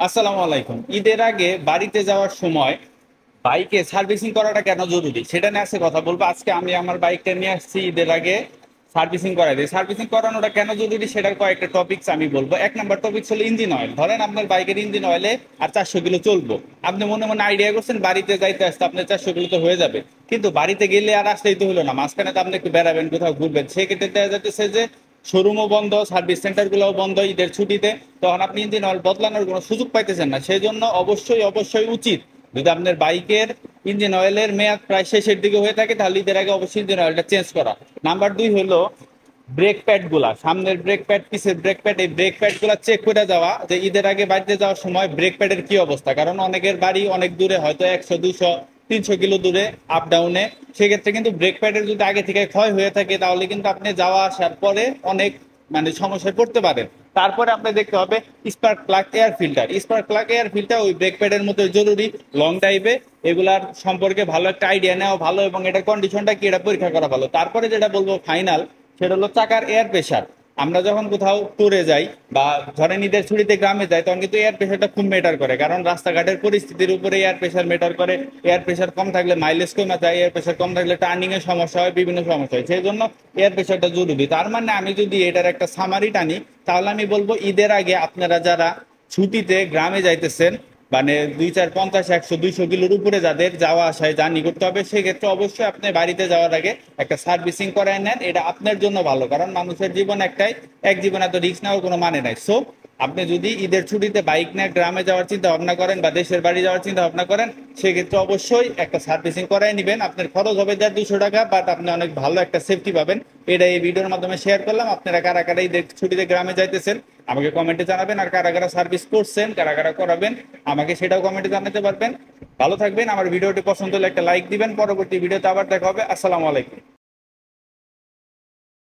আসসালামু আলাইকুম। ঈদের আগে বাড়িতে যাওয়ার সময় বাইকে সার্ভিসিং করাটা কেন জরুরি সেটা নিয়ে আজকে কথা বলবো। আজকে আমি আমার বাইকটা নিয়ে আসছি ঈদের আগে সার্ভিসিং করাই দিই। সার্ভিসিং করানোটা কেন জরুরি সেটার কয়েকটা টপিকস আমি বলবো। এক নাম্বার টপিকস হলো ইঞ্জিন অয়েল। ধরেন আপনার বাইকের ইঞ্জিন অয়েলে আর 400 কিলো চলবো, আপনি মনে মনে আইডিয়া করছেন বাড়িতে যাইতে আসতে আপনার 400 কিলো তো হয়ে যাবে, কিন্তু বাড়িতে গেলে আর আসলেই তো হলো না, মাঝখানে তো আপনি একটু বেড়াবেন, কোথাও ঘুরবেন, সেক্ষেত্রে দেখা যাচ্ছে যে শোরুমও বন্ধ, সার্ভিস সেন্টারগুলোও বন্ধ ঈদের ছুটিতে, তখন আপনি ইঞ্জিন অয়েল বদলানোর কোনো সুযোগ পাইতেছেন না। সেই জন্য অবশ্যই অবশ্যই উচিত, যদি আপনার বাইকের ইঞ্জিন অয়েলের মেয়াদ প্রায় শেষের দিকে হয়ে থাকে তাহলে ঈদের আগে অবশ্যই ইঞ্জিন অয়েলটা চেঞ্জ করা। নাম্বার দুই হলো ব্রেক প্যাড গুলা, সামনের ব্রেক প্যাড, পিছের ব্রেক প্যাড, এই ব্রেক প্যাড গুলা চেক করে যাওয়া যে ঈদের আগে বাড়িতে যাওয়ার সময় ব্রেক প্যাডের কি অবস্থা। কারণ অনেকের বাড়ি অনেক দূরে, হয়তো 100 200 300 কিলো দূরে আপ ডাউনে, সেক্ষেত্রে কিন্তু ব্রেক প্যাডের যদি আগে থেকে ক্ষয় হয়ে থাকে তাহলে কিন্তু আপনি যাওয়া আসার পরে অনেক সমস্যায় পড়তে পারেন। তারপরে আপনার দেখতে হবে spark plug air filter. Spark plug air filter ওই ব্রেক প্যাডের মতো জরুরি লং ড্রাইভে, এগুলার সম্পর্কে ভালো একটা আইডিয়া নেওয়া ভালো এবং এটার কন্ডিশনটা কি এটা পরীক্ষা করা ভালো। তারপরে যেটা বলবো ফাইনাল, সেটা হলো চাকার এয়ার প্রেশার। আমরা যখন কোথাও ট্যুরে যাই বা ধরেন ঈদের ছুটিতে গ্রামে যাই, তখন কিন্তু এয়ার প্রেশারটা খুব ম্যাটার করে, কারণ রাস্তাঘাটের পরিস্থিতির উপরে এয়ার প্রেশার ম্যাটার করে। এয়ার প্রেশার কম থাকলে মাইলেজ কমে যায়, এয়ার প্রেশার কম থাকলে টার্নিং এর সমস্যা হয়, বিভিন্ন সমস্যা হয়, সেই জন্য এয়ার প্রেশারটা জরুরি। তার মানে আমি যদি এটার একটা সামারি টানি, তাহলে আমি বলবো ঈদের আগে আপনারা যারা ছুটিতে গ্রামে যাইতেছেন, 250 100 200 কিলোর উপরে যাদের যাওয়া আসায় জার্নি করতে হবে, সেক্ষেত্রে অবশ্যই আপনি বাড়িতে যাওয়ার আগে একটা সার্ভিসিং করায় নেন, এটা আপনার জন্য ভালো। কারণ মানুষের জীবন একটাই, এক জীবন এত রিস্ক নেওয়ার কোনো মানে নাই। সো আপনি যদি ঈদের ছুটিতে বাইক নিয়ে গ্রামে যাওয়ার চিন্তা ভাবনা করেন বা দেশের বাড়ি যাওয়ার চিন্তা ভাবনা করেন, সেক্ষেত্রে অবশ্যই একটা সার্ভিসিং করাই নেবেন। আপনার খরচ হবে 150 200 টাকা, বাট আপনি অনেক ভালো একটা সেফটি পাবেন। এটা এই ভিডিওর মাধ্যমে শেয়ার করলাম। আপনারা কারা কারা ঈদের ছুটিতে গ্রামে যাইতেছেন আমাকে কমেন্টে জানাবেন, আর কারা কারা সার্ভিস করছেন, কারা কারা করাবেন আমাকে সেটাও কমেন্টে জানাতে পারবেন। ভালো থাকবেন। আমার ভিডিওটি পছন্দ হলে একটা লাইক দিবেন। পরবর্তী ভিডিওতে আবার দেখা হবে। আসসালামু আলাইকুম।